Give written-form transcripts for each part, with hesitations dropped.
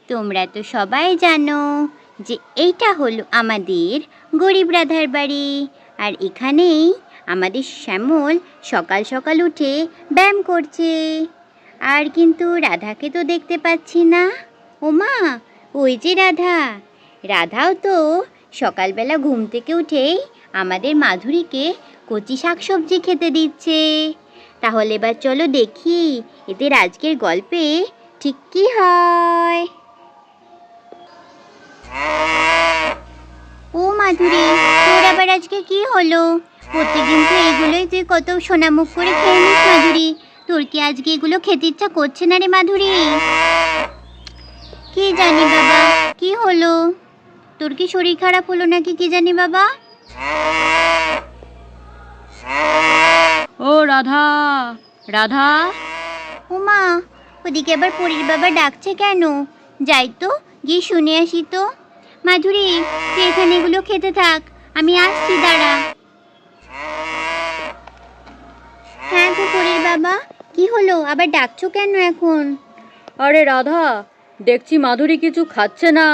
তোমরা তো সবাই জানো যে এইটা হলো আমাদের গরিব রাধার বাড়ি। আর এখানেই আমাদের শ্যামল সকাল সকাল উঠে ব্যায়াম করছে। আর কিন্তু রাধাকে তো দেখতে পাচ্ছি না। ওমা, ওই যে রাধা। রাধাও তো সকালবেলা ঘুম থেকে উঠেই আমাদের মাধুরীকে কচি শাকসবজি খেতে দিচ্ছে। তাহলে এবার চলো দেখি এদের আজকের গল্পে ঠিক কী হয়। ও মাধুরী, তোর আবার আজকে কি হলো? প্রত্যেকদিন তো এগুলোই তুই কত সোনামুখ করে খেয়ে নিস মাধুরী। তোর কি আজকে এগুলো খেতে ইচ্ছা করছে না রে মাধুরী? কি জানি বাবা, কি হলো? তোর কি শরীর খারাপ হলো নাকি কি জানি বাবা? ও রাধা, রাধা। ওমা, ওদিকে আবার পরীর বাবা ডাকছে কেন? যাই তো, গিয়ে শুনে আসি তো। মাধুরী, তুই এখানে এগুলো খেতে থাক, আমি আসছি, দাঁড়া। হ্যাঁ তো পরীর বাবা, কি হলো, আবার ডাকছো কেন এখন? আরে রাধা, দেখছি মাধুরী কিছু খাচ্ছে না,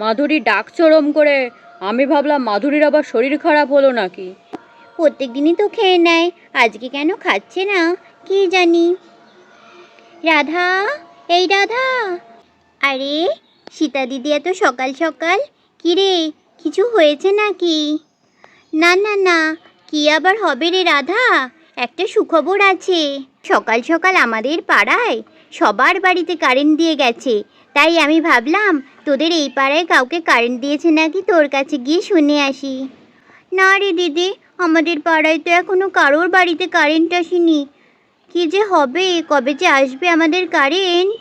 মাধুরী ডাকছে ওরম করে। আমি ভাবলাম মাধুরীর আবার শরীর খারাপ হলো নাকি। প্রত্যেক দিনই তো খেয়ে নেয়, আজকে কেন খাচ্ছে না কি জানি। রাধা, এই রাধা। আরে সীতা দিদি, এত সকাল সকাল কি রে, কিছু হয়েছে নাকি? না না না, কি আবার হবে রে রাধা, একটা সুখবর আছে। সকাল সকাল আমাদের পাড়ায় সবার বাড়িতে কারেন্ট দিয়ে গেছে। তাই আমি ভাবলাম তোদের এই পাড়ায় কাউকে কারেন্ট দিয়েছে নাকি, তোর কাছে গিয়ে শুনে আসি। না রে দিদি, আমাদের পাড়ায় তো এখনো কারোর বাড়িতে কারেন্ট আসেনি। কি যে হবে, কবে যে আসবে আমাদের কারেন্ট?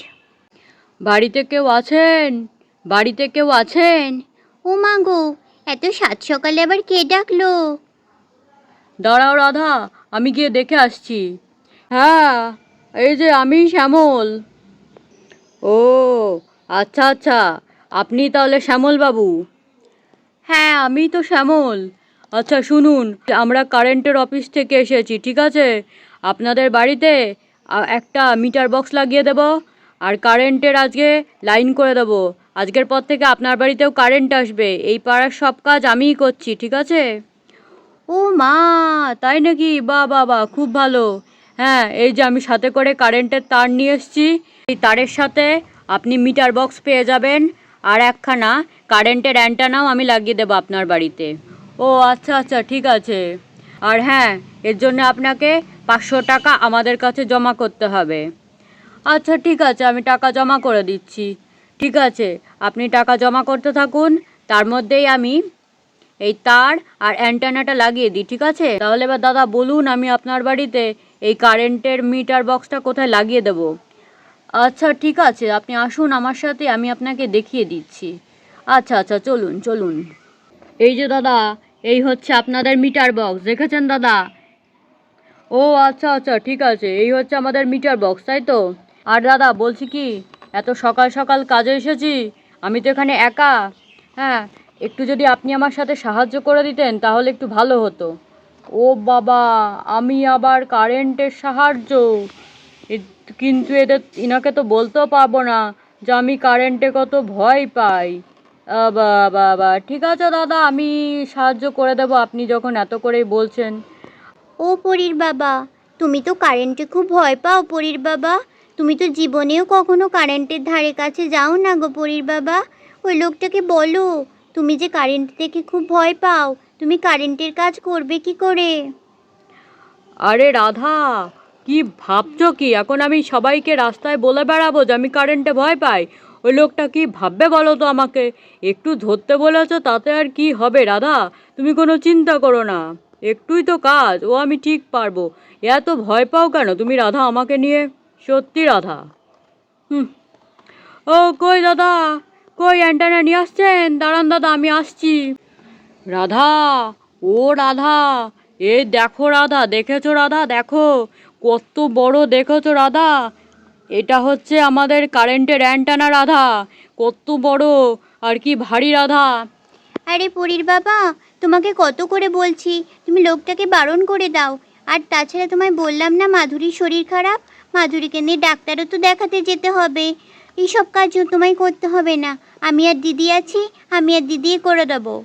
বাড়িতে কেউ আছেন? বাড়িতে কেউ আছেন? ও মা গো, এত সাত সকালে আবার কে ডাকলো? দাঁড়াও রাধা, আমি গিয়ে দেখে আসছি। হ্যাঁ, এই যে আমি শ্যামল। ও আচ্ছা আচ্ছা, আপনি তাহলে শ্যামল বাবু? হ্যাঁ, আমি তো শ্যামল। আচ্ছা শুনুন, আমরা কারেন্টের অফিস থেকে এসেছি, ঠিক আছে? আপনাদের বাড়িতে একটা মিটার বক্স লাগিয়ে দেব, আর কারেন্টের আজকে লাইন করে দেব। আজকের পর থেকে আপনার বাড়িতেও কারেন্ট আসবে। এই পাড়ার সব কাজ আমিই করছি, ঠিক আছে? ও মা, তাই নাকি? বাহ বাহ বাহ, খুব ভালো। হ্যাঁ, এই যে আমি সাথে করে কারেন্টের তার নিয়ে এসেছি। এই তারের সাথে আপনি মিটার বক্স পেয়ে যাবেন, আর একখানা কারেন্টের অ্যান্টেনাও আমি লাগিয়ে দেবো আপনার বাড়িতে। ও আচ্ছা আচ্ছা, ঠিক আছে। আর হ্যাঁ, এর জন্য আপনাকে 500 টাকা আমাদের কাছে জমা করতে হবে। আচ্ছা ঠিক আছে, আমি টাকা জমা করে দিচ্ছি। ঠিক আছে, আপনি টাকা জমা করতে থাকুন, তার মধ্যেই আমি এই তার আর অ্যান্টেনাটা লাগিয়ে দিই, ঠিক আছে? তাহলে এবার দাদা বলুন, আমি আপনার বাড়িতে এই কারেন্টের মিটার বক্সটা কোথায় লাগিয়ে দেব? আচ্ছা ঠিক আছে, আপনি আসুন আমার সাথে, আমি আপনাকে দেখিয়ে দিচ্ছি। আচ্ছা আচ্ছা, চলুন চলুন। এই যে দাদা, এই হচ্ছে আপনাদের মিটার বক্স, দেখেছেন দাদা? ও আচ্ছা আচ্ছা, ঠিক আছে, এই হচ্ছে আমাদের মিটার বক্স, তাই তো? আর দাদা বলছি কি, এত সকাল সকাল কাজে এসেছি, আমি তো এখানে একা। হ্যাঁ, একটু যদি আপনি আমার সাথে সাহায্য করে দিতেন তাহলে একটু ভালো হতো। ও বাবা, আমি আবার কারেন্টের সাহায্য? কিন্তু ইনাকে তো বলতেও পারবো না যে আমি কারেন্টে কত ভয় পাই। বাবা, ঠিক আছে দাদা, আমি সাহায্য করে দেবো আপনি যখন এত করেই বলছেন। ও পরীর বাবা, তুমি তো কারেন্টে খুব ভয় পাও পরীর বাবা। তুমি তো জীবনেও কখনো কারেন্টের ধারে কাছে যাও না গো পরীর বাবা। ওই লোকটাকে বলো, তুমি যে কারেন্ট থেকে খুব ভয় পাও, তুমি কারেন্টের কাজ করবে কি করে? আরে রাধা, কি ভাবছো কি? এখন আমি সবাইকে রাস্তায় বলে বেড়াবো যে আমি কারেন্টে ভয় পাই? ওই লোকটা কি ভাববে বলো তো আমাকে? একটু ধরতে বলেছো, তাতে আর কি হবে রাধা? তুমি কোনো চিন্তা করো না, একটুই তো কাজ, ও আমি ঠিক পারবো। এত ভয় পাও কেন তুমি রাধা আমাকে নিয়ে? সত্যি রাধা। হুম। ও কই দাদা, কই অ্যান্টেনা নিয়ে আসছেন? দাঁড়ান দাদা, আমি আসছি। রাধা, ও রাধা, এই দেখো রাধা, দেখেছো রাধা, দেখো কত বড়, দেখেছো রাধা? এটা হচ্ছে আমাদের কারেন্টের অ্যান্টেনা রাধা। কত বড় আর কি ভারী রাধা। আরে পরীর বাবা, তোমাকে কত করে বলছি, তুমি লোকটাকে বারণ করে দাও। আর তাছাড়া তোমায় বললাম না মাধুরীর শরীর খারাপ, মাধুরীকে নিয়ে ডাক্তারও তো দেখাতে যেতে হবে। এইসব কাজও তোমায় করতে হবে না, আমি আর দিদি আছি, আমি আর দিদি করে দেবো।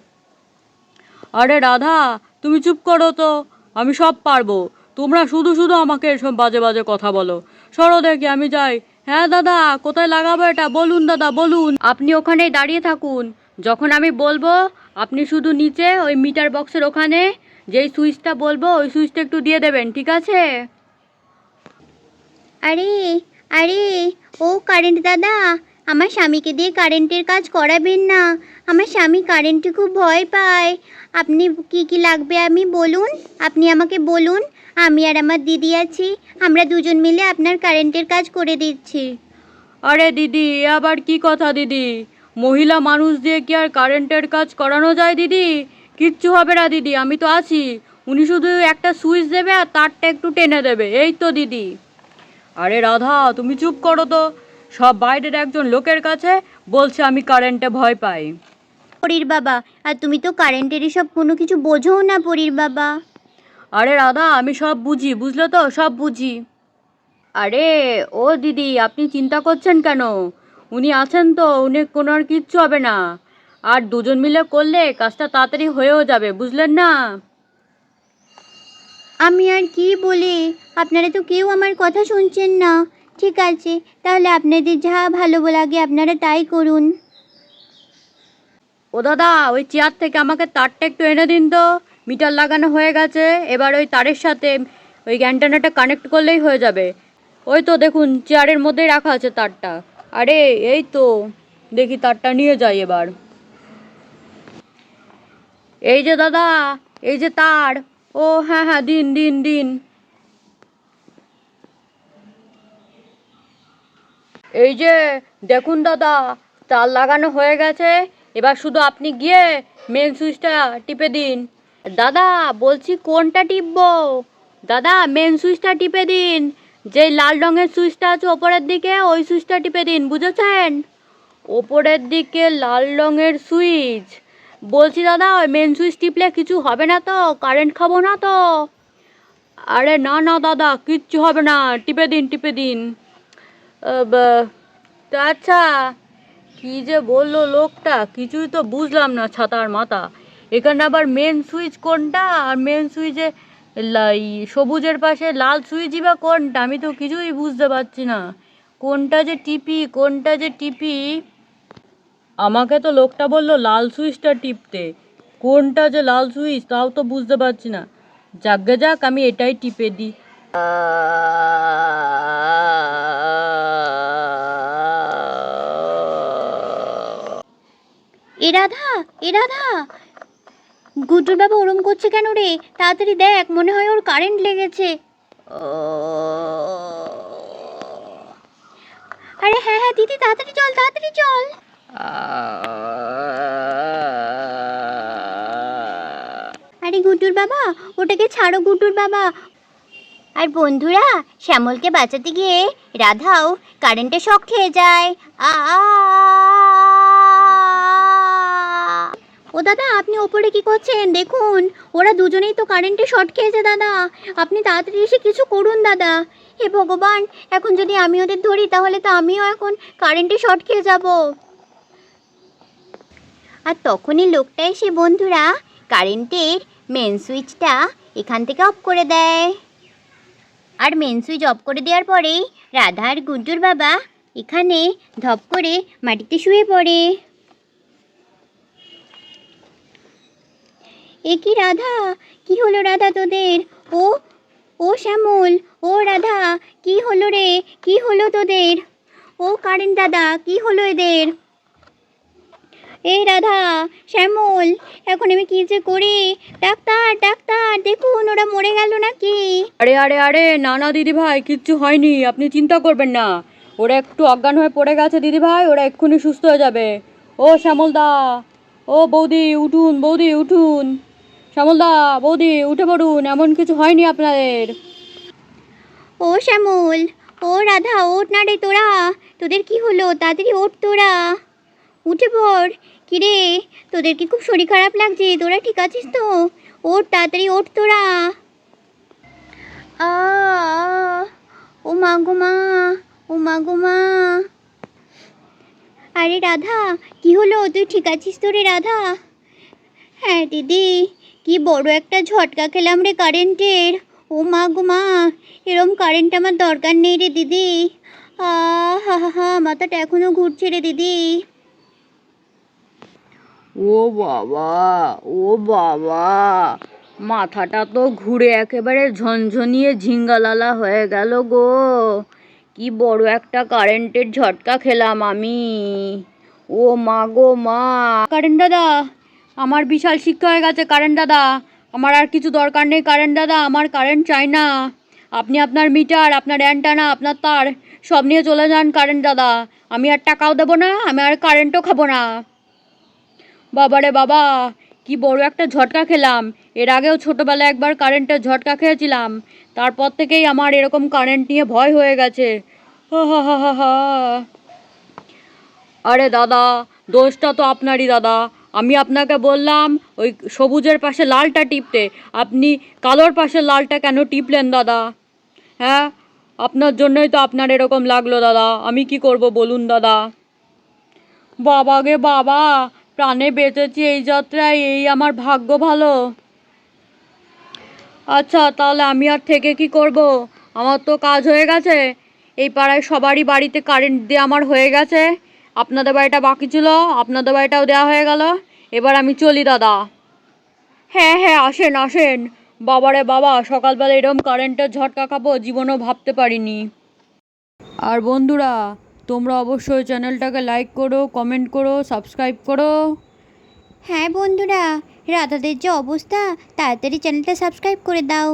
আরে রাধা, তুমি চুপ করো তো, আমি সব পারবো। তোমরা শুধু শুধু আমাকে এসব বাজে বাজে কথা বলো। সরো দেখি, আমি যাই। হ্যাঁ দাদা, কোথায় লাগাবো এটা বলুন দাদা, বলুন। আপনি ওখানেই দাঁড়িয়ে থাকুন, যখন আমি বলবো আপনি শুধু নিচে ওই মিটার বক্সের ওখানে যেই সুইচটা বলবো ওই সুইচটা একটু দিয়ে দেবেন, ঠিক আছে? আরে আরে, ও কারেন্ট দাদা, আমার স্বামীকে দিয়ে কারেন্টের কাজ করাবেন না। আমার স্বামী কারেন্টে খুব ভয় পায়। আপনি কি কি লাগবে আমি বলুন, আপনি আমাকে বলুন, আমি আর আমার দিদি আছি, আমরা দুজন মিলে আপনার কারেন্টের কাজ করে দিচ্ছি। আরে দিদি, এ আবার কি কথা দিদি? মহিলা মানুষ দিয়ে কি আর কারেন্টের কাজ করানো যায় দিদি? কিচ্ছু হবে না দিদি, আমি তো আছি। উনি শুধু একটা সুইচ দেবে আর তারটা একটু টেনে দেবে, এই তো দিদি। আরে রাধা, তুমি চুপ করো তো। সব বাইরের একজন লোকের কাছে বলছে আমি কারেন্টে ভয় পাই। পরীর বাবা, আর তুমি তো কারেন্টের এসব কোনো কিছু বোঝোও না পরীর বাবা। আরে রাধা, আমি সব বুঝি, বুঝলে তো, সব বুঝি। আরে ও দিদি, আপনি চিন্তা করছেন কেন? উনি আছেন তো, উনি কোনো আর কিচ্ছু হবে না। আর দুজন মিলে করলে কাজটা তাড়াতাড়ি হয়েও যাবে, বুঝলেন না? আমি আর কি বলি, আপনারা তো কেউ আমার কথা শুনছেন না। ঠিক আছে, তাহলে আপনাদের যা ভালো লাগে আপনারা তাই করুন। ও দাদা, ওই চেয়ার থেকে আমাকে তারটা একটু এনে দিন তো। মিটার লাগানো হয়ে গেছে, এবার ওই তারের সাথে ওই অ্যান্টেনাটা কানেক্ট করলেই হয়ে যাবে। ওই তো দেখুন, চেয়ারের মধ্যেই রাখা আছে তারটা। আরে এই তো, দেখি তারটা নিয়ে যাই এবার। এই যে দাদা, এই যে তার। ও হ্যাঁ হ্যাঁ, দিন দিন দিন। এই যে দেখুন দাদা, তার লাগানো হয়ে গেছে। এবার শুধু আপনি গিয়ে মেন সুইচটা টিপে দিন। দাদা বলছি, কোনটা টিপবো? দাদা মেন সুইচটা টিপে দিন। যেই লাল রঙের সুইচটা আছে ওপরের দিকে, ওই সুইচটা টিপে দিন, বুঝেছেন? ওপরের দিকে লাল রঙের সুইচ। বলছি দাদা, ওই মেন সুইচ টিপলে কিছু হবে না তো? কারেন্ট খাবো না তো? আরে না না দাদা, কিচ্ছু হবে না, টিপে দিন টিপে দিন। তা আচ্ছা, কি যে বললো লোকটা, কিছুই তো বুঝলাম না ছাতার মাথা। এখানে আবার মেন সুইচ কোনটা, আর মেন সুইচে সবুজের পাশে লাল সুইচই বা কোনটা? আমি তো কিছুই বুঝতে পারছি না, কোনটা যে টিপি কোনটা যে টিপি। আমাকে তো লোকটা বললো লাল সুইচটা টিপতে, কোনটা যে লাল সুইচ তাও তো বুঝতে পারছি না। যাকগে যাক, আমি এটাই টিপে দিই। এ রাধা, এ রাধা, গুড্ডুর বাবা ওরম করছে কেন রে? তাড়াতাড়ি দেখ, মনে হয় ওর কারেন্ট লেগেছে। আরে হ্যাঁ হ্যাঁ দিদি, তাড়াতাড়ি চল, তাড়াতাড়ি চল। আরে গুড্ডুর বাবা, ওটাকে ছাড়ো গুড্ডুর বাবা। আর বন্ধুরা, শ্যামলকে বাঁচাতে গিয়ে রাধাও কারেন্টে শক খেয়ে যায়। আ আ! ও দাদা, আপনি ওপরে কি করছেন? দেখুন, ওরা দুজনেই তো কারেন্টে শর্ট খেয়েছে দাদা। আপনি তাড়াতাড়ি এসে কিছু করুন দাদা। হে ভগবান, এখন যদি আমি ওদের ধরি তাহলে তো আমিও এখন কারেন্টে শর্ট খেয়ে যাব। আর তখনই লোকটা এসে বন্ধুরা কারেন্টের মেন সুইচটা এখান থেকে অফ করে দেয়। আর মেন সুইচ অফ করে দেওয়ার পরেই রাধা আর গুড্ডুর বাবা এখানে ধপ করে মাটিতে শুয়ে পড়ে। এ কি রাধা, কি হলো রাধা তোদের? ও ও শ্যামল, ও রাধা, কি হলো রে? কি হলো তোদের? ও কারেন্ট দাদা, কি হলো এদের? এই রাধা, শ্যামল, এখন আমি কি যে করি? ডাক্তার ডাক্তার, দেখুন ওরা মরে গেল নাকি? আরে আরে আরে, না না দিদি ভাই, কিচ্ছু হয়নি, আপনি চিন্তা করবেন না। ওরা একটু অজ্ঞান হয়ে পড়ে গেছে দিদি ভাই, ওরা এক্ষুনি সুস্থ হয়ে যাবে। ও শ্যামলদা, ও বৌদি উঠুন, বৌদি উঠুন। শ্যামলদা, বৌদি উঠে পড়ুন, এমন কিছু হয়নি আপনাদের। ও শ্যামল, ও রাধা, ওঠ না রে তোরা। তোদের কি হলো? তাড়াতাড়ি ওঠ তোরা, উঠে পড়। কিরে, তোদের কি খুব শরীর খারাপ লাগছে? তোরা ঠিক আছিস তো? ওঠ তাড়াতাড়ি, ওঠ তোরা। আ ও মা গো মা, ও মা গো মা। আরে রাধা, কি হলো? তুই ঠিক আছিস তো রে রাধা? হ্যাঁ দিদি, কি বড় একটা ঝটকা খেলাম রে কারেন্টের। ও মা গো মা, এরম কারেন্ট আমার দরকার নেই রে দিদি। হা হা হা, মাথাটা এখনো ঘুরছে রে দিদি। ও বাবা, ও বাবা, মাথাটা তো ঘুরে একেবারে ঝনঝনিয়ে ঝিঙ্গালালা হয়ে গেল গো। কি বড় একটা কারেন্টের ঝটকা খেলাম আমি। ও মা গো মা। কারেন্ট দাদা, আমার বিশাল শিক্ষা হয়ে গেছে কারেন্ট দাদা। আমার আর কিছু দরকার নেই কারেন্ট দাদা, আমার কারেন্ট চাই না। আপনি আপনার মিটার, আপনার অ্যান্টেনা, আপনার তার সব নিয়ে চলে যান কারেন্ট দাদা। আমি আর টাকাও দেবো না, আমি আর কারেন্টও খাবো না। বাবারে বাবা, কি বড় একটা ঝটকা খেলাম। এর আগেও ছোটোবেলায় একবার কারেন্টের ঝটকা খেয়েছিলাম, তারপর থেকেই আমার এরকম কারেন্ট নিয়ে ভয় হয়ে গেছে। হা হা হা হা হা। আরে দাদা, দোষটা তো আপনারই দাদা। আমি আপনাকে বললাম ওই সবুজের পাশে লালটা টিপতে, আপনি কালোর পাশে লালটা কেন টিপলেন দাদা? হ্যাঁ, আপনার জন্যই তো আপনার এরকম লাগলো দাদা। আমি কি করব বলুন দাদা? বাবা গে বাবা, প্রাণে বেঁচেছি এই যাত্রায়, এই আমার ভাগ্য ভালো। আচ্ছা, তাহলে আমি আর থেকে কি করব? আমার তো কাজ হয়ে গেছে। এই পাড়ায় সবারই বাড়িতে কারেন্ট দিয়ে আমার হয়ে গেছে। আপনাদের বাড়িটা বাকি ছিল, আপনাদের বাড়িটাও দেওয়া হয়ে গেল। এবার আমি চলি দাদা। হ্যাঁ হ্যাঁ, আসেন আসেন। বাবারে বাবা, সকালবেলা এরকম কারেন্টের ঝটকা খাবো জীবনেও ভাবতে পারিনি। আর বন্ধুরা, তোমরা অবশ্যই চ্যানেলটাকে লাইক করো, কমেন্ট করো, সাবস্ক্রাইব করো। হ্যাঁ বন্ধুরা, রাধাদের যে অবস্থা, তাড়াতাড়ি চ্যানেলটা সাবস্ক্রাইব করে দাও।